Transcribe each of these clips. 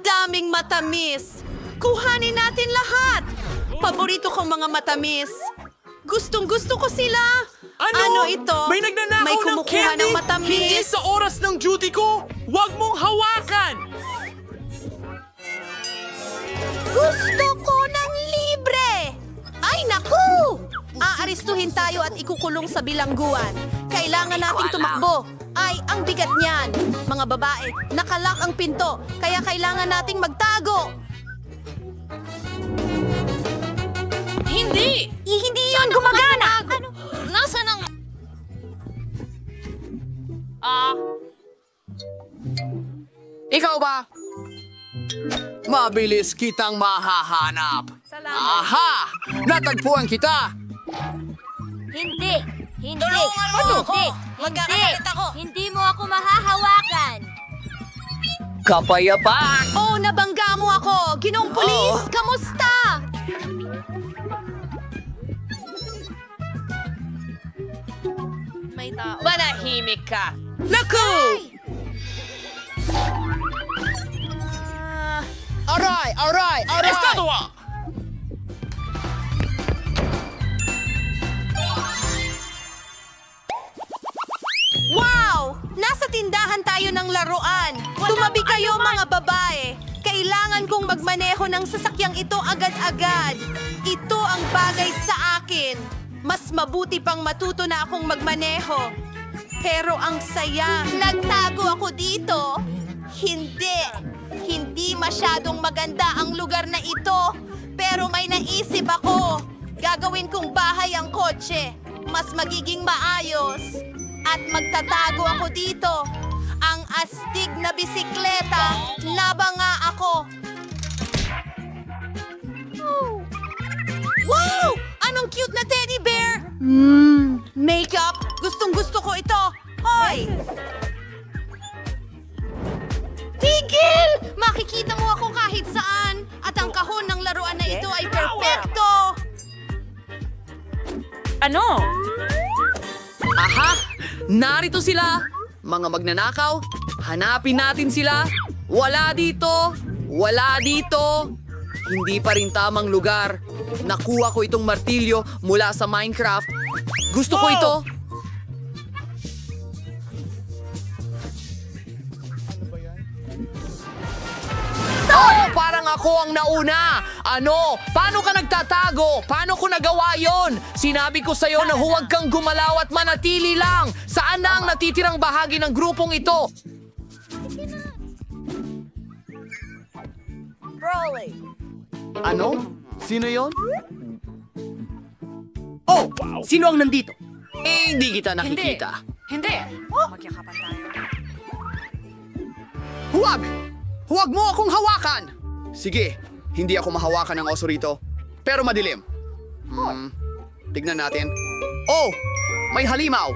daming matamis. Kuhanin natin lahat. Paborito kong mga matamis. Gustong-gusto ko sila. Ano ito? May nagnanakaw May ng kumukuha candy? ng matamis. Hindi sa oras ng duty ko! Huwag mong hawakan! Gusto ko ng libre! Ay, naku! Aaristuhin tayo at ikukulong sa bilangguan. Kailangan nating tumakbo. Ay, ang bigat niyan. Mga babae, nakalak ang pinto. Kaya kailangan nating magtago. Hindi! Hindi yun gumagana! Ano? Nasaan ang... Ikaw ba? Mabilis kitang mahahanap. Aha! Natagpuan kita! Hindi! Hindi! Tulungan mo ako! Hindi! Magkakasalit ako! Hindi mo ako mahahawakan! Kapayapaan! Oh, nabangga mo ako! Ginoong pulis! Kamusta? May tao. Manahimik ka! Naku! Aray! Aray! Aray! Estatwa! Wow! Nasa tindahan tayo ng laruan. Tumabi kayo mga babae. Kailangan kong magmaneho ng sasakyang ito agad-agad. Ito ang bagay sa akin. Mas mabuti pang matuto na akong magmaneho. Pero ang saya, nagtago ako dito. Hindi. Hindi masyadong maganda ang lugar na ito. Pero may naisip ako. Gagawin kong bahay ang kotse. Mas magiging maayos. At magtatago ako dito. Ang astig na bisikleta, nabanga ako. Wow! Anong cute na teddy bear! Makeup! Gustong-gusto ko ito! Hoy! Tigil! Makikita mo ako kahit saan. At ang kahon ng laruan na ito ay perpekto! Ano? Aha! Narito sila! Mga magnanakaw, hanapin natin sila. Wala dito! Wala dito! Hindi pa rin tamang lugar. Nakuha ko itong martilyo mula sa Minecraft. Gusto ko ito. Oh, parang ako ang nauna. Ano? Paano ka nagtatago? Paano ko nagawa yon? Sinabi ko sa'yo na huwag kang gumalaw at manatili lang. Saan na ang natitirang bahagi ng grupong ito? Ano? Sino yon? Oh! Sino ang nandito? Eh, hindi kita nakikita. Hindi! Magyakapan tayo. Huwag! Huwag mo akong hawakan! Sige, hindi ako mahawakan ng oso rito. Pero madilim. Tignan natin. Oh! May halimaw!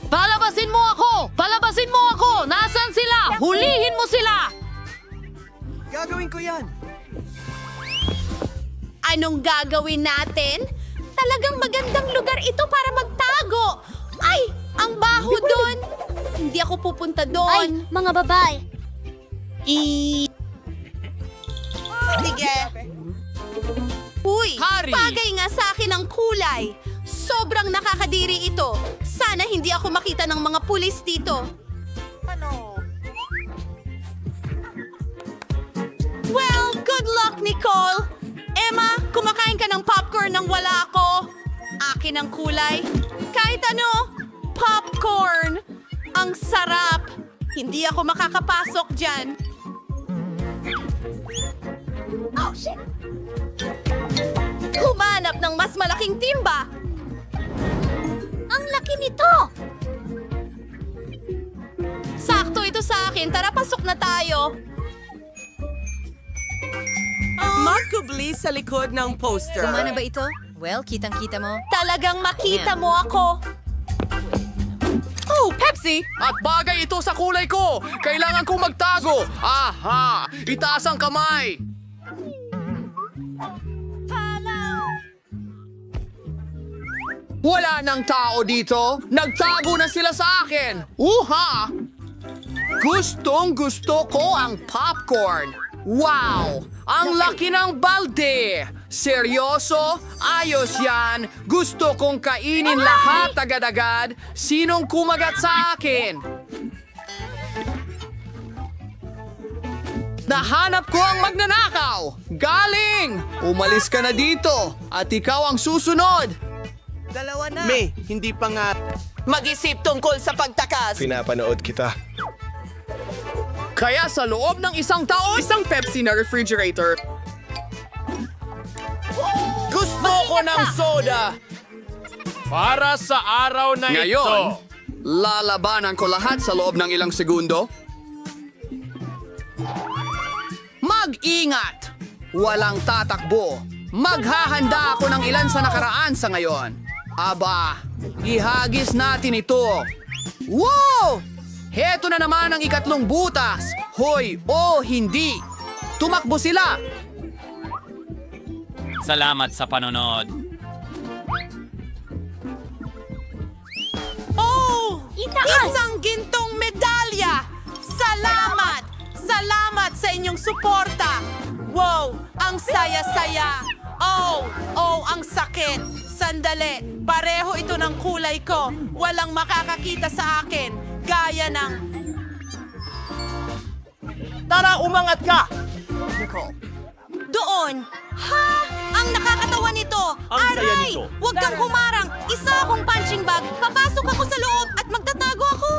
Palabasin mo ako! Palabasin mo ako! Nasaan sila? Hulihin mo sila! Gagawin ko yan! Anong gagawin natin? Talagang magandang lugar ito para magtago. Ay, ang baho doon. Hindi ako pupunta doon. mga babae! Sige. Uy, Hari! bagay nga sa akin ang kulay. Sobrang nakakadiri ito. Sana hindi ako makita ng mga pulis dito. Well, good luck, Nicole. Emma, kumakain ka ng popcorn nang wala ako. Akin ang kulay. Kahit ano, popcorn. Ang sarap. Hindi ako makakapasok dyan. Oh, shit! Humanap ng mas malaking timba. Ang laki nito! Sakto ito sa akin. Tara, pasok na tayo. Remarkably sa likod ng poster. Gumana ba ito? Well, kitang-kita mo. Talagang makita mo ako. Oh, Pepsi! At bagay ito sa kulay ko! Kailangan kong magtago! Aha! Itaas ang kamay! Wala nang tao dito. Nagtago na sila sa akin. Uha! Gustong gusto ko ang popcorn. Wow! Ang laki ng balde! Seryoso? Ayos yan! Gusto kong kainin lahat agad-agad. Sinong kumagat sa akin? Nahanap ko ang magnanakaw! Galing! Umalis ka na dito at ikaw ang susunod. May, hindi pa nga. Mag-isip tungkol sa pagtakas. Pinapanood kita. Kaya sa loob ng isang taon, isang Pepsi na refrigerator. Gusto ko ng soda. Para sa araw na Ngayon, lalabanan ko lahat sa loob ng ilang segundo. Mag-ingat! Walang tatakbo. Maghahanda ako ng ilan sa nakaraan sa ngayon. Aba, ihagis natin ito. Wow! Heto na naman ang ikatlong butas. Hoy, hindi. Tumakbo sila. Salamat sa panonood. Oh! Isang gintong medalya! Salamat! Salamat sa inyong suporta! Wow! Ang saya-saya! Oh, ang sakit! Sandali! Pareho ito ng kulay ko! Walang makakakita sa akin! Gaya ng... Tara, umangat ka! Doon! Ha? Ang nakakatawa nito! Ang saya Aray! nito. Huwag kang humarang! Isa akong punching bag! Papasok ako sa loob at magtatago ako!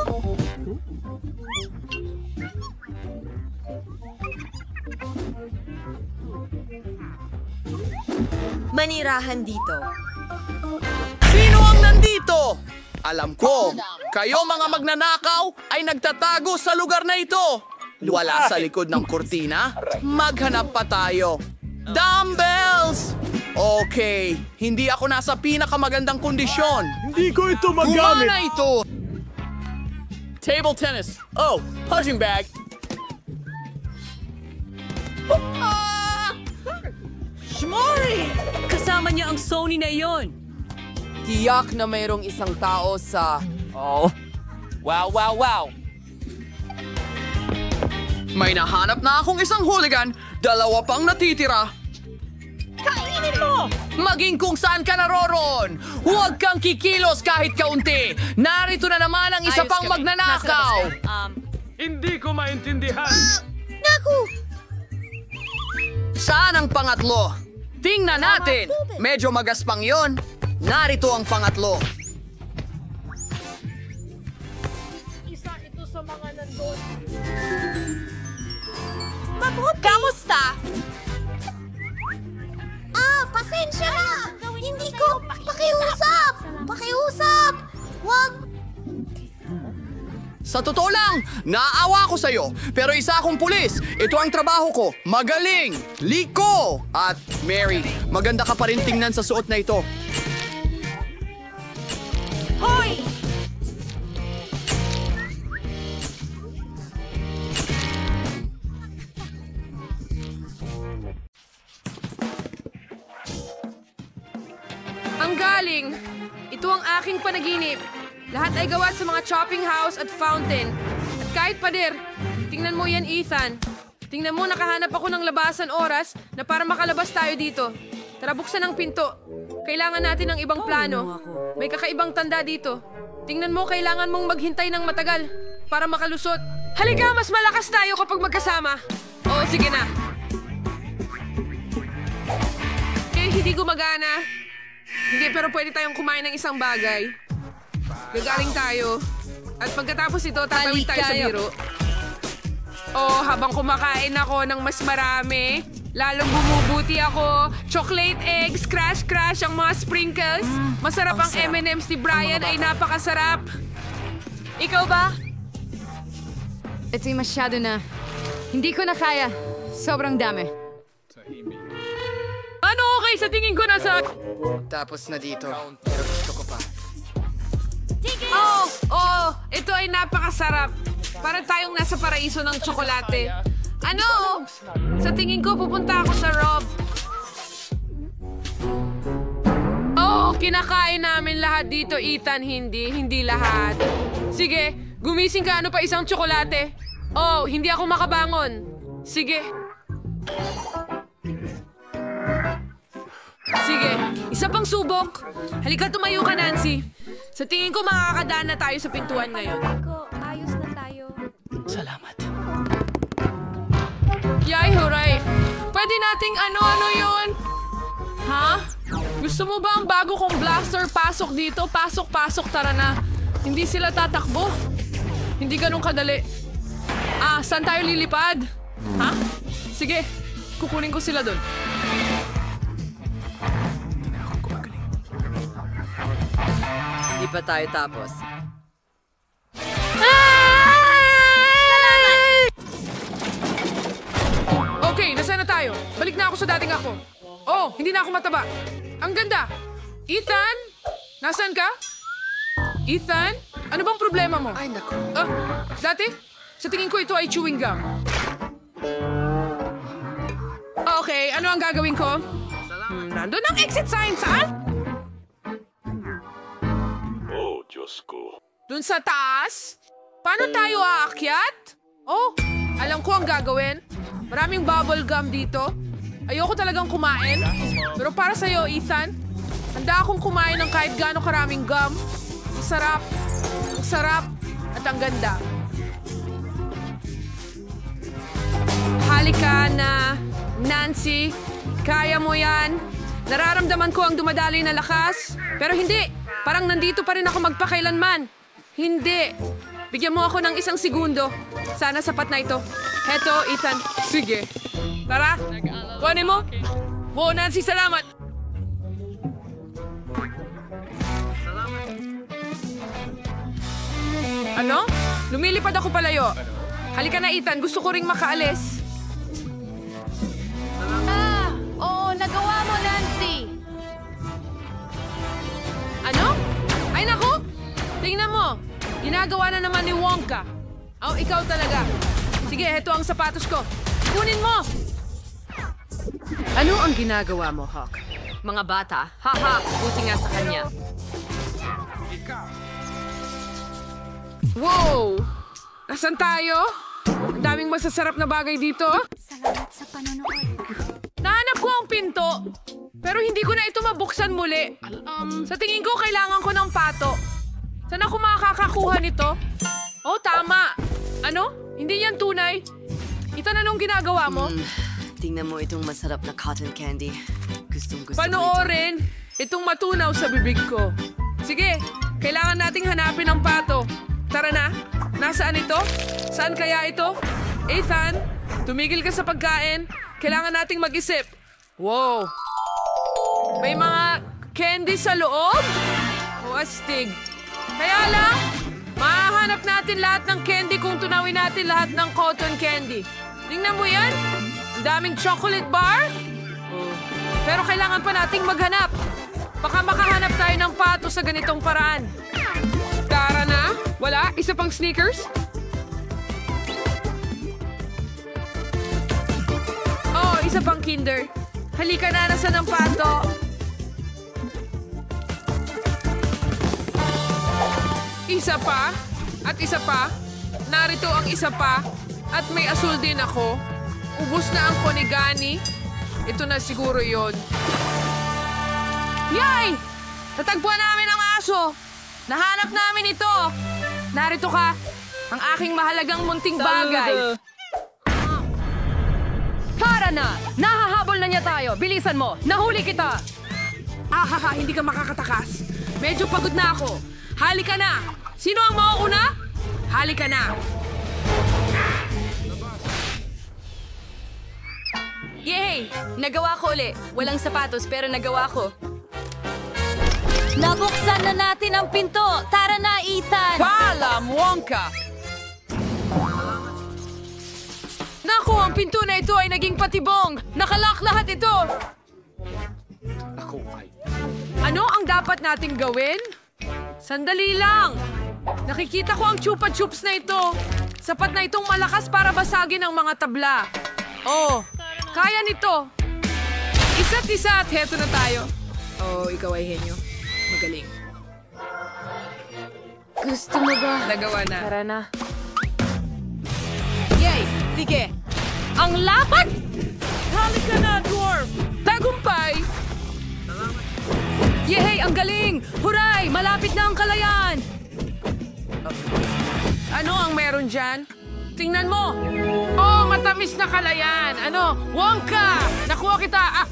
Manirahan dito. Sino ang nandito? Alam ko, kayo mga magnanakaw ay nagtatago sa lugar na ito. Wala sa likod ng kurtina. Maghanap pa tayo. Dumbbells! Okay, hindi ako nasa pinakamagandang kondisyon. Hindi ko ito magamit. Kumana ito! Table tennis. Oh, punching bag. Kasama niya ang Sony na iyon. Tiyak na mayroong isang tao sa... Wow. May nahanap na akong isang hooligan. Dalawa pang natitira. Kainin mo! Maging kung saan ka naroroon. Huwag kang kikilos kahit kaunti. Narito na naman ang isa pang magnanakaw. Hindi ko maintindihan. Naku! Saan ang pangatlo? Tingnan natin. Medyo magaspang yon. Narito ang pangatlo. Kamusta? Pasensya na! Hindi ko pakiusap! Wag! Sa totoo lang, naawa ko sa'yo. Pero isa akong pulis. Ito ang trabaho ko. Magaling! Liko! At Mary, maganda ka pa rin tingnan sa suot na ito. Hoy! Ang galing! Ito ang aking panaginip. Lahat ay gawa sa mga chopping house at fountain. At kahit pader, tingnan mo yan, Ethan. Tingnan mo, nakahanap ako ng labasan oras na para makalabas tayo dito. Tara, buksan ang pinto. Kailangan natin ng ibang plano. May kakaibang tanda dito. Tingnan mo, kailangan mong maghintay ng matagal para makalusot. Halika, mas malakas tayo kapag magkasama. Oo, sige na. Hindi gumagana. Hindi, pero pwede tayong kumain ng isang bagay. Gagaling tayo. At pagkatapos ito, tatawid tayo sa biro. Oh, habang kumakain ako ng mas marami, lalong bumubuti ako. Chocolate eggs, crash ang mga sprinkles. Masarap ang M&M's ni Brian, ay napakasarap. Ikaw ba? Ito'y masyado na. Hindi ko na kaya. Sobrang dami. Ano okay sa tingin ko nasa... Tapos na dito. Pero gusto ko pa. Oh, ito ay napakasarap. Parang tayong nasa paraiso ng tsokolate. Ano? Sa tingin ko, pupunta ako sa Rob. Oh, Kinakain namin lahat dito, Ethan. Hindi lahat. Sige, gumising ka. Ano pa isang tsokolate? Oh, hindi ako makabangon. Sige. Sige, isa pang subok. Halika, tumayo ka, Nancy. Sa tingin ko, makakadaan na tayo sa pintuan ngayon. Ayos na tayo. Salamat. Yay, huray! Pwede nating ano yun? Ha? Gusto mo ba ang bago kong blaster? Pasok dito, pasok, tara na. Hindi sila tatakbo. Hindi ganun kadali. Saan tayo lilipad? Ha? Sige, kukunin ko sila doon. Hindi pa tayo tapos. Okay, nasaan na tayo? Balik na ako sa dating ako. Oh, hindi na ako mataba. Ang ganda. Ethan? Nasaan ka? Ethan? Ano bang problema mo? Ay, naku. Dati? Sa tingin ko ito ay chewing gum. Okay, ano ang gagawin ko? Nandun ang exit sign, saan? Oh, Diyos ko. Dun sa taas? Paano tayo aakyat? Oh, alam ko ang gagawin. Maraming bubble gum dito. Ayoko talagang kumain. Pero para sa'yo, Ethan, handa akong kumain ng kahit gaano karaming gum. Ang sarap, at ang ganda. Halika na, Nancy. Kaya mo yan. Nararamdaman ko ang dumadaloy na lakas. Pero hindi, parang nandito pa rin ako magpakailanman. Hindi. Bigyan mo ako ng 1 segundo. Sana sapat na ito. Heto, Ethan. Sige. Tara. Kuhanin mo. Wow, Nancy, salamat. Ano? Lumilipad ako palayo. Halika na, Ethan. Gusto ko ring makaalis. Oo, nagawa mo, Nancy. Ano? Ay, naku! Tingnan mo. Ginagawa na naman ni Wonka. Oh, ikaw talaga. Sige, heto ang sapatos ko. Kunin mo! Ano ang ginagawa mo, Hawk? Mga bata, haha, buti nga sa kanya. Wow! Nasaan tayo? Ang daming masasarap na bagay dito. Salamat sa panonood. Nahanap ko ang pinto, pero hindi ko na ito mabuksan muli. Sa tingin ko, kailangan ko ng pato. Saan ako makakakuha nito? Oh, tama. Ano? Hindi yan tunay. Ito na nung ginagawa mo? Tingnan mo itong masarap na cotton candy. Gustong-gusto ko ito. Panoorin itong matunaw sa bibig ko. Sige, kailangan nating hanapin ang pato. Tara na. Nasaan ito? Saan kaya ito? Ethan, tumigil ka sa pagkain. Kailangan nating mag-isip. Wow. May mga candy sa loob? O astig. Kaya lang, mahahanap natin lahat ng candy kung tunawin natin lahat ng cotton candy. Tingnan mo yan. Ang daming chocolate bar. Pero kailangan pa nating maghanap. Baka makahanap tayo ng pato sa ganitong paraan. Tara na. Wala? Isa pang sneakers? Oh, isa pang Kinder. Halika na, nasaan ang pato? Isa pa. At isa pa. Narito ang isa pa. At may asul din ako. Ubus na ang konigani. Ito na siguro yon. Yay! Natagpuan namin ang aso. Nahanap namin ito. Narito ka. Ang aking mahalagang munting bagay. Tara na! Nahahabol na niya tayo. Bilisan mo. Nahuli kita. Ahaha, hindi ka makakatakas. Medyo pagod na ako. Halika na. Sino ang mauuna? Halika na. Yay! Nagawa ko uli. Walang sapatos pero nagawa ko. Nabuksan na natin ang pinto. Tara na, Ethan. Paalam, Wonka! Naku, ang pinto na ito ay naging patibong. Nakalock lahat ito. Ano ang dapat nating gawin? Sandali lang. Nakikita ko ang chupa chups na ito. Sapat na itong malakas para basagin ang mga tabla. Oh, kaya nito. Isa't isa at heto na tayo. Oh, ikaw ay henyo. Magaling. Gusto mo ba? Nagawa na. Tara na. Yay! Sige! Ang lapad! Halika na, dwarf! Tagumpay! Yehey! Ang galing! Huray! Malapit na ang kalayaan! Ano ang meron dyan? Tingnan mo! Oh, matamis na kalayaan! Ano? Wonka! Nakuha kita! Ah!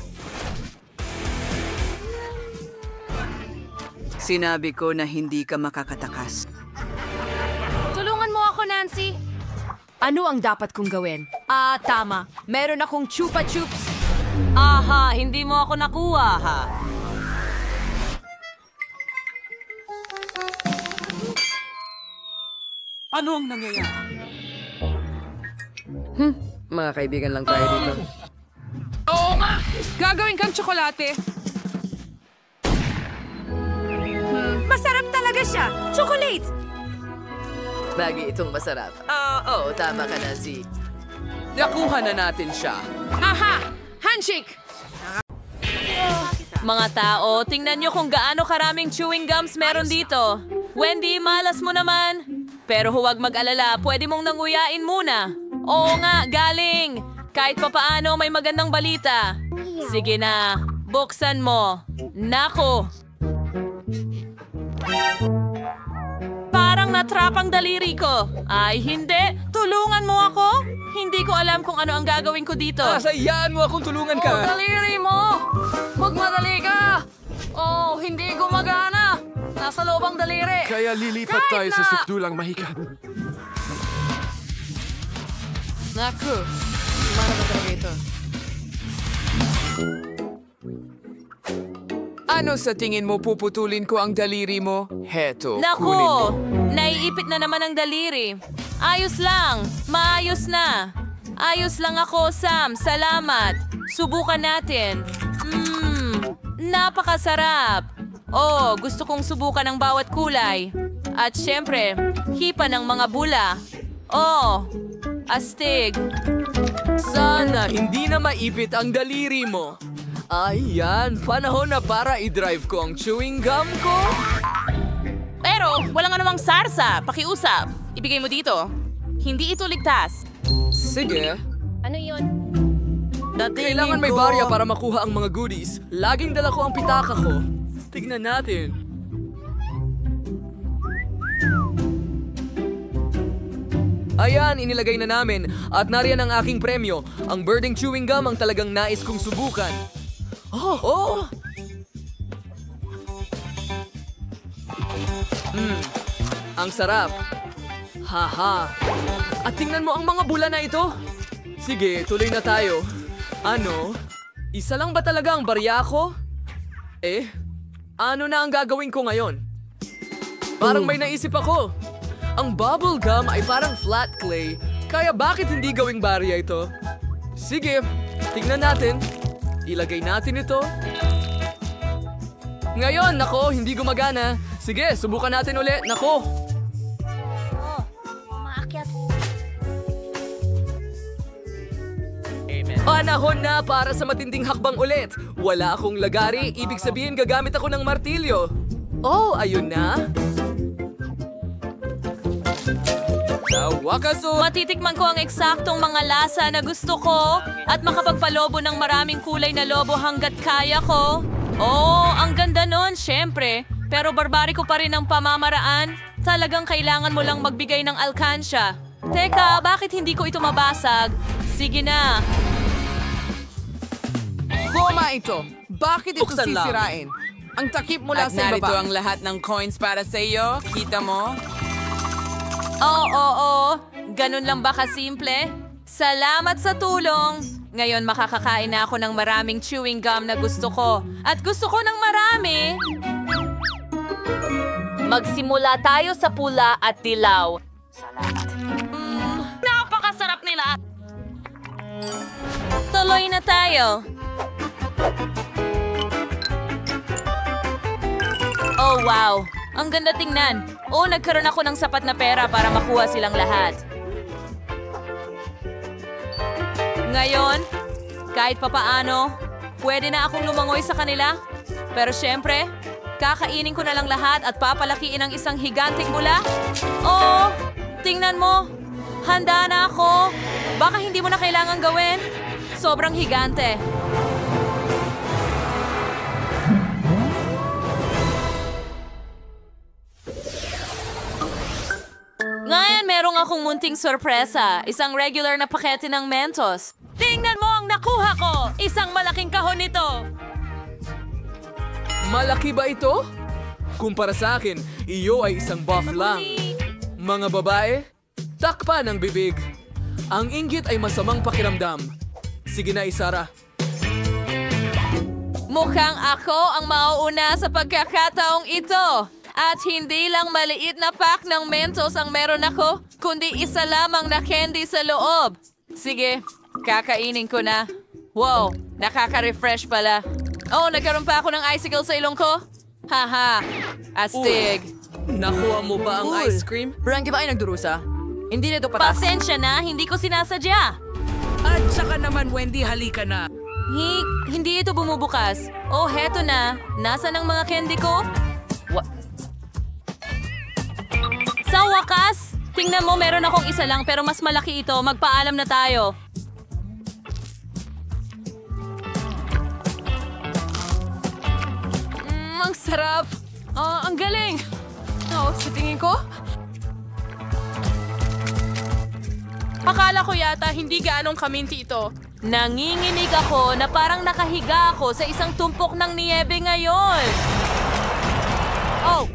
Sinabi ko na hindi ka makakatakas. Tulungan mo ako, Nancy. Ano ang dapat kong gawin? Tama. Meron akong chupa chups. Aha, hindi mo ako nakuha, ha? Ano ang nangyayari? Mga kaibigan lang tayo dito. Oo nga! Gagawin kang tsokolate. Masarap talaga siya! Chocolate! Bagay itong masarap. Oo, tama ka na, Z. Nakuha na natin siya. Aha! Handshake! Mga tao, tingnan nyo kung gaano karaming chewing gums meron dito. Wendy, malas mo naman. Pero huwag mag-alala, pwede mong nanguyain muna. Oo nga, galing. Kahit papaano may magandang balita. Sige na, buksan mo. Nako. Parang natrap ang daliri ko. Ay, hindi. Tulungan mo ako. Hindi ko alam kung ano ang gagawin ko dito. Sayaan mo akong tulungan ka. Daliri mo! Magmadali ka! Oh, hindi gumagana! Nasa loob ang daliri! Kaya lilipat Kahit tayo sa na- sukdulang mahikan. Naku! Mana ba talaga ito? Ano sa tingin mo puputulin ko ang daliri mo? Heto, kunin mo. Nako, naiipit na naman ang daliri. Ayos lang, maayos na. Ayos lang ako, Sam. Salamat. Subukan natin. Napakasarap. Oh, gusto kong subukan ang bawat kulay. At syempre, hipa ng mga bula. Oh, astig. Sana hindi na maipit ang daliri mo. Ayan, panahon na para i-drive ko ang chewing gum ko. Pero, walang anumang sarsa. Pakiusap. Ibigay mo dito. Hindi ito ligtas. Sige. Ano yon? Kailangan may barya para makuha ang mga goodies. Laging dala ko ang pitaka ko. Tignan natin. Ayan, inilagay na namin. At nariyan ang aking premyo. Ang birding chewing gum ang talagang nais kong subukan. Oh! Ang sarap. Haha. At tingnan mo ang mga bula na ito. Sige, tuloy na tayo. Ano? Isa lang ba talaga ang barya ko? Ano na ang gagawin ko ngayon? Parang may naisip ako. Ang bubble gum ay parang flat clay, kaya bakit hindi gawing barya ito? Sige, tingnan natin. Ilagay natin ito. Ngayon, nako, hindi gumagana. Sige, subukan natin ulit. Nako. Panahon na para sa matinding hakbang ulit. Wala akong lagari, ibig sabihin gagamit ako ng martilyo. Oh, ayun na. Sa wakas, Matitikman ko ang eksaktong mga lasa na gusto ko at makapagpalobo ng maraming kulay na lobo hanggat kaya ko. Oh, ang ganda nun, syempre. Pero barbariko pa rin ang pamamaraan. Talagang kailangan mo lang magbigay ng alkansya. Teka, bakit hindi ko ito mabasag? Sige na. Goma ito. Bakit ito Buksan lang. sisirain? Ang takip mula At sa narito ibaba. ang lahat ng coins para sa iyo. Kita mo? Oo. Ganun lang ba kasimple? Salamat sa tulong. Ngayon makakakain na ako ng maraming chewing gum na gusto ko. At gusto ko ng marami. Magsimula tayo sa pula at dilaw. Salamat. Napakasarap nila. Tuloy na tayo. Oh, wow. Ang ganda tingnan. Oo, nagkaroon ako ng sapat na pera para makuha silang lahat. Ngayon, kahit papaano, pwede na akong lumangoy sa kanila. Pero syempre, Kakainin ko na lang lahat at papalakiin ang isang higanting bula. Oh, tingnan mo. Handa na ako. Baka hindi mo na kailangan gawin. Sobrang higante. Ngayon, merong akong munting sorpresa. Isang regular na pakete ng Mentos. Tingnan mo ang nakuha ko! Isang malaking kahon nito. Malaki ba ito? Kumpara sa akin, iyo ay isang buff lang. Mga babae, takpan ang bibig. Ang inggit ay masamang pakiramdam. Sige na, Isara. Mukhang ako ang mauuna sa pagkakataong ito. At hindi lang maliit na pack ng Mentos ang meron ako, kundi isa lamang na candy sa loob. Sige, kakainin ko na. Wow, nakaka-refresh pala. Oh, nagkaroon pa ako ng icicle sa ilong ko? Haha, astig. Nakuha mo ba ang ice cream? Frankie ba ay nagdurusa? Hindi nito patas. Pasensya na, hindi ko sinasadya. At saka naman, Wendy, halika na. Hindi ito bumubukas. Oh, heto na. Nasaan ang mga candy ko? Sa wakas, tingnan mo, meron akong isa lang pero mas malaki ito. Magpaalam na tayo. Ang sarap. Ang galing. Sa tingin ko, akala ko yata hindi gaanong kaminti ito. Nanginginig ako na parang nakahiga ako sa isang tumpok ng niyebe ngayon. Oh!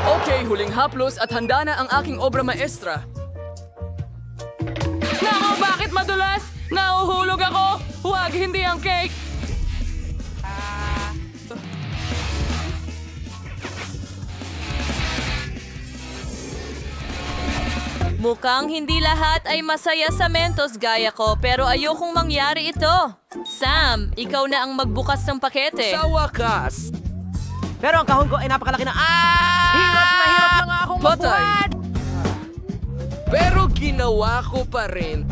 Okay, huling haplos at handa na ang aking obra maestra. Nako, bakit madulas? Nauhulog ako. Huwag, hindi ang cake. Mukhang hindi lahat ay masaya sa Mentos gaya ko, pero ayokong mangyari ito. Sam, ikaw na ang magbukas ng pakete. Sa wakas. Pero ang kahon ko ay napakalaki na... Hirap na nga akong Patay. mabuhat. Pero ginawa ko pa rin.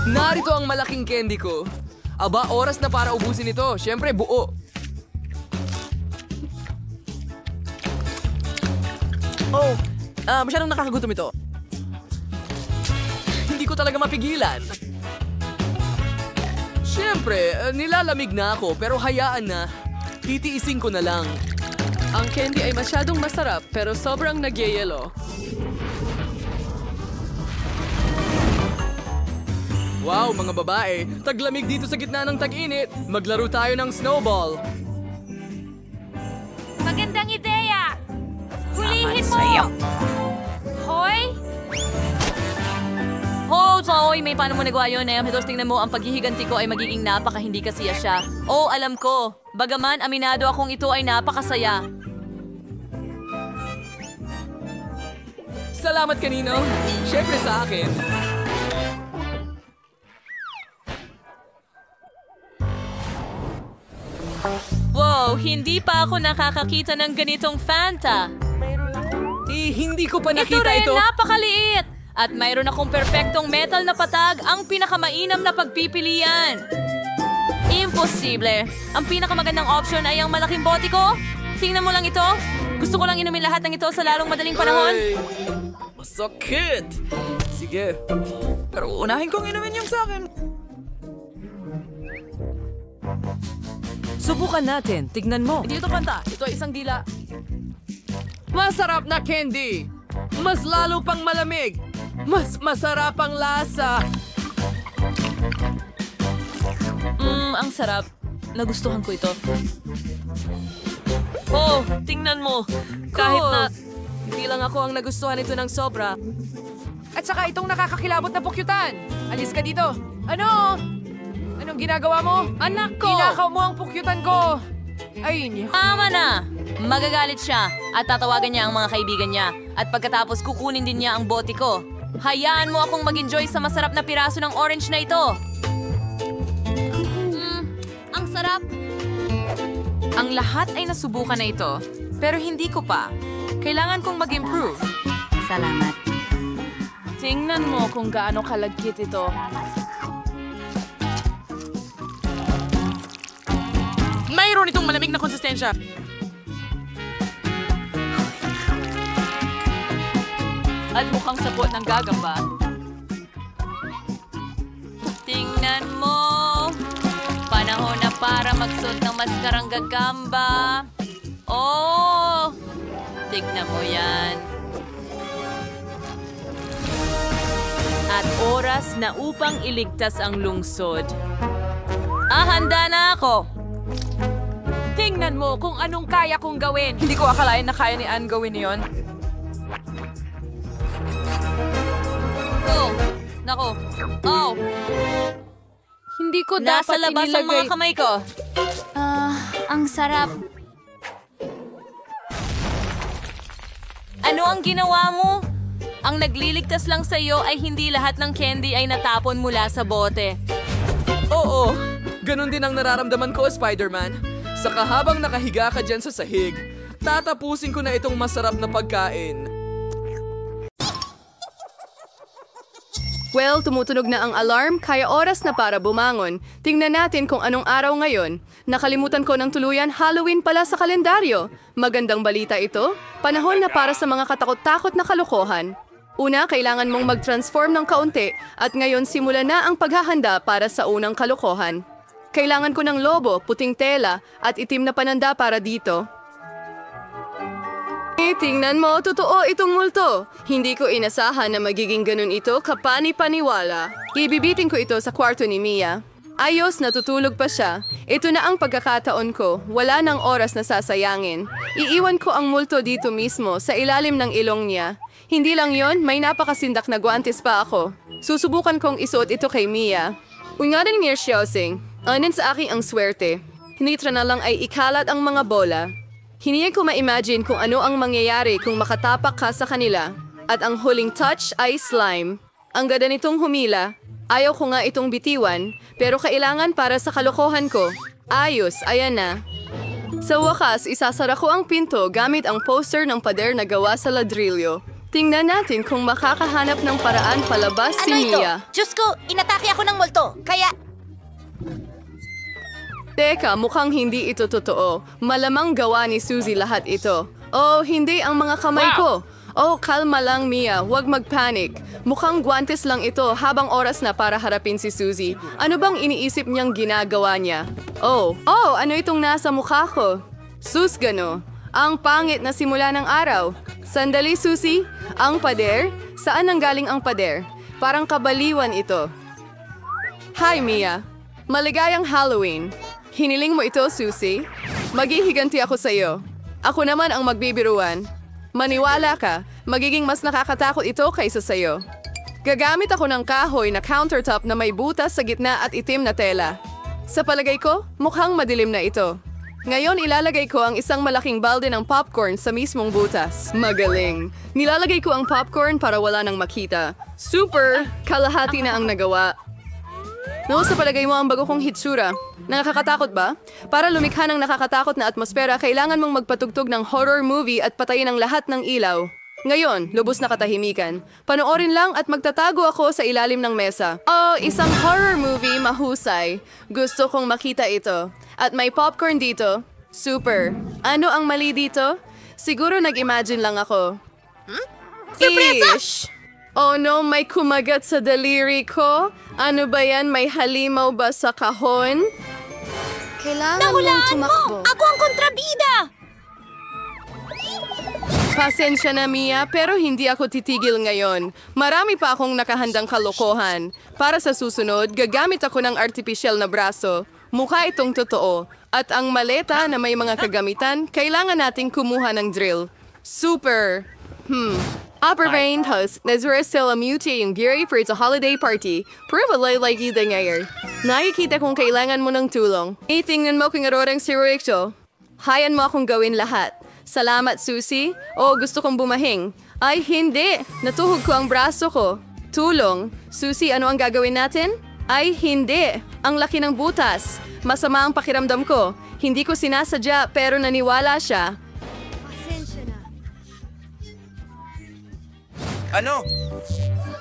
Narito ang malaking candy ko. Aba, oras na para ubusin ito. Siyempre, buo. Oh, masyadong nakakagutom ito. Hindi ko talaga mapigilan. Siyempre, nilalamig na ako pero hayaan na. Titiisin ko na lang. Ang candy ay masyadong masarap pero sobrang nagyayelo. Wow, mga babae. Taglamig dito sa gitna ng tag-init. Maglaro tayo ng snowball. Magandang ideya! Hulihin mo! Hoy! Hoy, may paano mo nagawa yun, eh? Tapos tingnan mo, ang paghihiganti ko ay magiging napaka hindi kasiya siya. Oh, alam ko. Bagaman, aminado akong ito ay napakasaya. Salamat kanino. Siyempre sa akin. Wow, hindi pa ako nakakakita ng ganitong Fanta. Hindi ko pa Ito nakita rin, ito. napakaliit! At mayroon akong perpektong metal na patag, ang pinakamainam na pagpipilian. Imposible. Ang pinakamagandang option ay ang malaking bote ko. Tingnan mo lang ito. Gusto ko lang inumin lahat ng ito sa lalong madaling panahon. Ay, masakit. Sige. Pero unahin kong inumin yung sa akin. Subukan natin. Tignan mo. Hindi ito Fanta. Ito ay isang dila. Masarap na candy. Mas lalo pang malamig. Mas masarap ang lasa. Ang sarap. Nagustuhan ko ito. Oh, tingnan mo. Kahit na... Hindi lang ako ang nagustuhan ito ng sobra. At saka itong nakakakilabot na pukyutan. Alis ka dito. Ano? Anong ginagawa mo? Anak ko! Kinakaw mo ang pukyutan ko. Ayun. Tama na! Magagalit siya at tatawagan niya ang mga kaibigan niya. At pagkatapos kukunin din niya ang bote ko. Hayaan mo akong mag-enjoy sa masarap na piraso ng orange na ito. Ang sarap. Ang lahat ay nasubukan na ito, pero hindi ko pa. Kailangan kong mag-improve. Salamat. Tingnan mo kung gaano kalagkit ito. Mayroon itong malamig na konsistensya. At mukhang sapot ng gagamba. Tingnan mo! Panahon na para magsuot ng maskarang gagamba. Oh! Tignan mo yan. At oras na upang iligtas ang lungsod. Handa na ako! Tingnan mo kung anong kaya kong gawin. Hindi ko akalain na kaya ni Anne gawin yon. Oh! Nako! Oh! Hindi ko Nasa dapat labas ang mga inilagay. kamay ko. Ang sarap. Ano ang ginawa mo? Ang nagliligtas lang sa iyo ay hindi lahat ng candy ay natapon mula sa bote. Oo, ganun din ang nararamdaman ko, Spider-Man. Saka habang nakahiga ka dyan sa sahig, tatapusin ko na itong masarap na pagkain. Well, tumutunog na ang alarm, kaya oras na para bumangon. Tingnan natin kung anong araw ngayon. Nakalimutan ko ng tuluyan, Halloween pala sa kalendaryo. Magandang balita ito. Panahon na para sa mga katakot-takot na kalokohan. Una, kailangan mong mag-transform ng kaunti at ngayon simula na ang paghahanda para sa unang kalokohan. Kailangan ko ng lobo, puting tela at itim na pananda para dito. Tingnan mo, totoo itong multo. Hindi ko inasahan na magiging ganun ito, kapani-paniwala. Ibibitin ko ito sa kwarto ni Mia. Ayos, natutulog pa siya. Ito na ang pagkakataon ko. Wala nang oras na sasayangin. Iiwan ko ang multo dito mismo, sa ilalim ng ilong niya. Hindi lang yon, may napakasindak na guantes pa ako. Susubukan kong isuot ito kay Mia. Ungarin niya siyosing. Anin sa aking ang swerte. Hinitra na lang ay ikalat ang mga bola. Hindi ko ma-imagine kung ano ang mangyayari kung makatapak ka sa kanila. At ang huling touch ay slime. Ang ganda nitong humila. Ayaw ko nga itong bitiwan, pero kailangan para sa kalokohan ko. Ayos, ayan na. Sa wakas, isasara ko ang pinto gamit ang poster ng pader na gawa sa ladrilyo. Tingnan natin kung makakahanap ng paraan palabas si Mia. Diyos ko, inatake ako ng multo. Kaya... Teka, mukhang hindi ito totoo. Malamang gawa ni Suzy lahat ito. Oh, hindi ang mga kamay ko. Oh, kalma lang, Mia. Huwag mag-panic. Mukhang guantes lang ito habang oras na para harapin si Suzy. Ano bang iniisip niyang ginagawa niya? Oh, ano itong nasa mukha ko? Sus, gano. Ang pangit na simula ng araw. Sandali, Suzy. Ang pader? Saan nanggaling ang pader? Parang kabaliwan ito. Hi, Mia. Maligayang Halloween. Hiniling mo ito, Suzy? Maghihiganti ako sa iyo. Ako naman ang magbibiruan. Maniwala ka, magiging mas nakakatakot ito kaysa sa iyo. Gagamit ako ng kahoy na countertop na may butas sa gitna at itim na tela. Sa palagay ko, mukhang madilim na ito. Ngayon ilalagay ko ang isang malaking balde ng popcorn sa mismong butas. Magaling. Nilalagay ko ang popcorn para wala nang makita. Super! Kalahati na ang nagawa. No, sa palagay mo ang bago kong hitsura. Nakakatakot ba? Para lumikha ng nakakatakot na atmosfera, kailangan mong magpatugtog ng horror movie at patayin ang lahat ng ilaw. Ngayon, lubos na katahimikan. Panoorin lang at magtatago ako sa ilalim ng mesa. Oh, isang horror movie mahusay. Gusto kong makita ito. At may popcorn dito. Super. Ano ang mali dito? Siguro nag-imagine lang ako. Surpresa! Ish! Oh no, may kumagat sa daliri ko. Ano ba yan? May halimaw ba sa kahon? Kailangan mong tumakbo. Ako ang kontrabida! Pasensya na, Mia, pero hindi ako titigil ngayon. Marami pa akong nakahandang kalokohan. Para sa susunod, gagamit ako ng artificial na braso. Mukha itong totoo. At ang maleta na may mga kagamitan, kailangan nating kumuha ng drill. Super! Upper Rain House, Nazura Sila Muti yung Giri for its holiday party. Probably like you din ngayon. Nakikita kung kailangan mo ng tulong. Itingnan mo kung arorang si Rachel. Hayan mo akong gawin lahat. Salamat, Suzy. Oh, gusto kong bumahing. Ay, hindi. Natuhog ko ang braso ko. Tulong. Suzy, ano ang gagawin natin? Ay, hindi. Ang laki ng butas. Masama ang pakiramdam ko. Hindi ko sinasadya pero naniwala siya. Ano?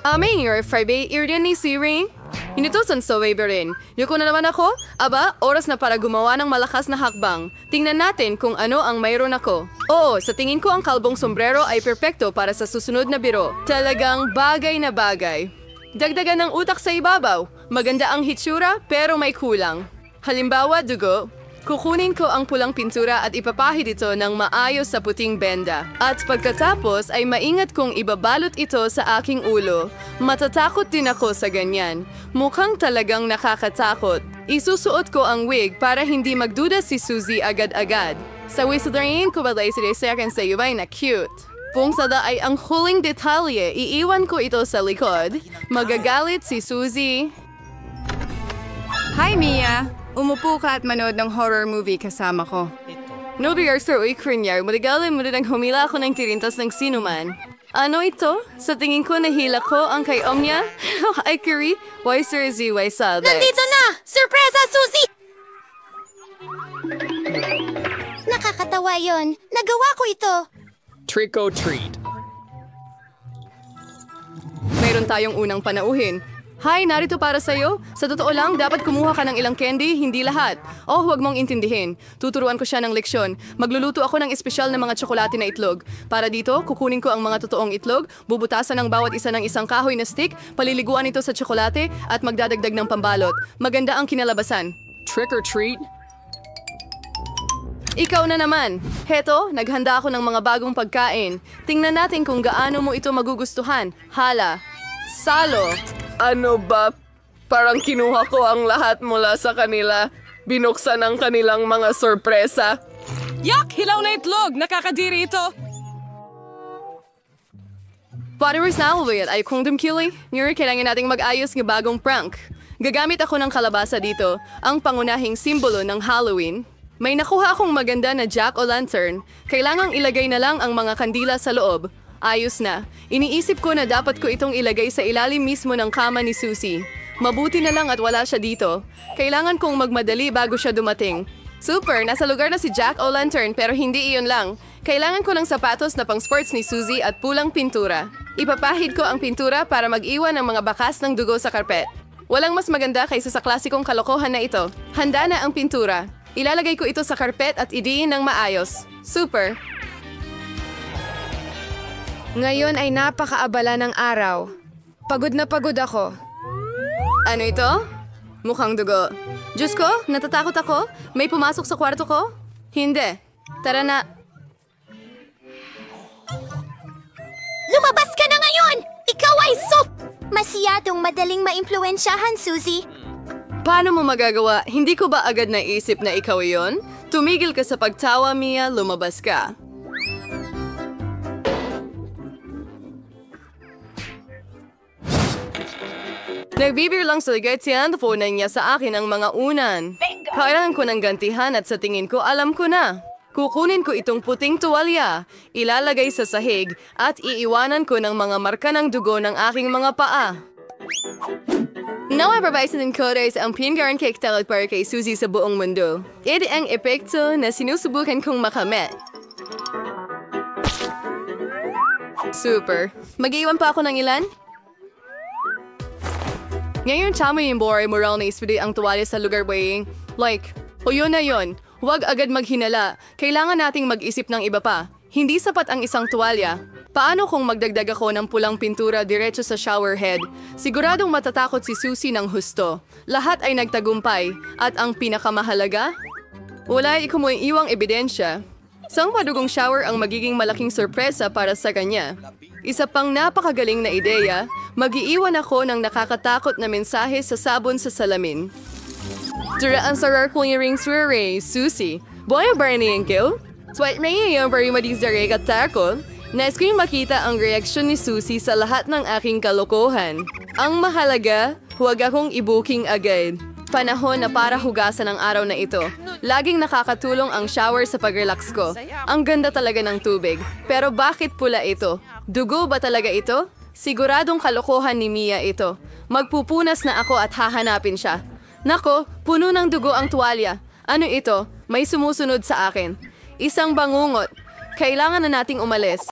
Aming your Friday, Irene ni Siri. Hindi to sansawaberin. Yuko na naman ako? Aba, oras na para gumawa ng malakas na hakbang. Tingnan natin kung ano ang mayroon ako. Oo, sa tingin ko ang kalbong sombrero ay perpekto para sa susunod na biro. Talagang bagay na bagay. Dagdagan ng utak sa ibabaw. Maganda ang hitsura pero may kulang. Halimbawa, dugo. Kukunin ko ang pulang pintura at ipapahid ito ng maayos sa puting benda. At pagkatapos ay maingat kong ibabalot ito sa aking ulo. Matatakot din ako sa ganyan. Mukhang talagang nakakatakot. Isusuot ko ang wig para hindi magduda si Suzy agad-agad. Sa wisdorin ko balay sinesekan sa iba na cute. Kung sada ay ang huling detalye, iiwan ko ito sa likod. Magagalit si Suzy. Hi, Mia! Umupo ka at manood ng horror movie kasama ko. No rehearsal o ikrinyar, maligalim mo rin ang humila ako ng tirintas ng sinuman. Ano ito? Sa tingin ko nahila ko ang kay Omnia? Ay, Kiri, why Sir Z, why Salvex? Nandito na! Surpresa, Suzy! Nakakatawa yon. Nagawa ko ito. Trick or treat. Mayroon tayong unang panauhin. Hi, narito para sa'yo. Sa totoo lang, dapat kumuha ka ng ilang candy, hindi lahat. Oh, huwag mong intindihin. Tuturuan ko siya ng leksyon. Magluluto ako ng espesyal na mga tsokolate na itlog. Para dito, kukunin ko ang mga totoong itlog, bubutasan ng bawat isa ng isang kahoy na stick, paliliguan ito sa tsokolate, at magdadagdag ng pambalot. Maganda ang kinalabasan. Trick or treat? Ikaw na naman. Heto, naghanda ako ng mga bagong pagkain. Tingnan natin kung gaano mo ito magugustuhan. Hala. Salo. Ano ba? Parang kinuha ko ang lahat mula sa kanila. Binuksan ang kanilang mga sorpresa. Yak! Hilaw na itlog! Nakakadiri ito! Followers na ulit ay kung dumkili. Ngayon kailangan nating mag-ayos ng bagong prank. Gagamit ako ng kalabasa dito, ang pangunahing simbolo ng Halloween. May nakuha akong maganda na jack-o'-lantern. Kailangang ilagay na lang ang mga kandila sa loob. Ayos na. Iniisip ko na dapat ko itong ilagay sa ilalim mismo ng kama ni Suzy. Mabuti na lang at wala siya dito. Kailangan kong magmadali bago siya dumating. Super! Nasa lugar na si Jack-o'-lantern pero hindi iyon lang. Kailangan ko ng sapatos na pang-sports ni Suzy at pulang pintura. Ipapahid ko ang pintura para mag-iwan ng mga bakas ng dugo sa karpet. Walang mas maganda kaysa sa klasikong kalokohan na ito. Handa na ang pintura. Ilalagay ko ito sa karpet at idiin ng maayos. Super! Ngayon ay napakaabala ng araw. Pagod na pagod ako. Ano ito? Mukhang dugo. Diyos ko, natatakot ako? May pumasok sa kwarto ko? Hindi. Tara na. Lumabas ka na ngayon! Ikaw ay Masyadong madaling maimpluwensyahan, Suzy. Paano mo magagawa? Hindi ko ba agad naisip na ikaw iyon? Tumigil ka sa pagtawa, Mia. Lumabas ka. Nagbibir lang sa ligay tinaponan niya sa akin ang mga unan. Kailangan ko ng gantihan at sa tingin ko alam ko na. Kukunin ko itong puting tuwalya, ilalagay sa sahig at iiwanan ko ng mga marka ng dugo ng aking mga paa. Nawapabay din ko rin ang pingaran cake talent para kay Suzy sa buong mundo. Ito ang epekto na sinusubukan kong makamit. Super. Mag-iwan pa ako ng ilan? Ngayon, tama yung boy moral na ispili ang tuwalya sa lugar baying. Like, o yun na yun. Huwag agad maghinala. Kailangan nating mag-isip ng iba pa. Hindi sapat ang isang tuwalya. Paano kung magdagdag ako ng pulang pintura diretso sa shower head? Siguradong matatakot si Suzy ng husto. Lahat ay nagtagumpay. At ang pinakamahalaga? Wala ikumuing iwang ebidensya. Isang madugong shower ang magiging malaking sorpresa para sa kanya. Isa pang napakagaling na ideya, mag-iiwan ako ng nakakatakot na mensahe sa sabon sa salamin. Duraan sa rarkuling swere, Suzy. Boy ba niyan kayo? Swipe na yung bari madizare at takot. Nais ko yung makita ang reaksyon ni Suzy sa lahat ng aking kalokohan. Ang mahalaga, huwag akong i-booking agad. Panahon na para hugasan ang araw na ito. Laging nakakatulong ang shower sa pag-relax ko. Ang ganda talaga ng tubig. Pero bakit pula ito? Dugo ba talaga ito? Siguradong kalokohan ni Mia ito. Magpupunas na ako at hahanapin siya. Nako, puno ng dugo ang tuwalya. Ano ito? May sumusunod sa akin. Isang bangungot. Kailangan na nating umalis.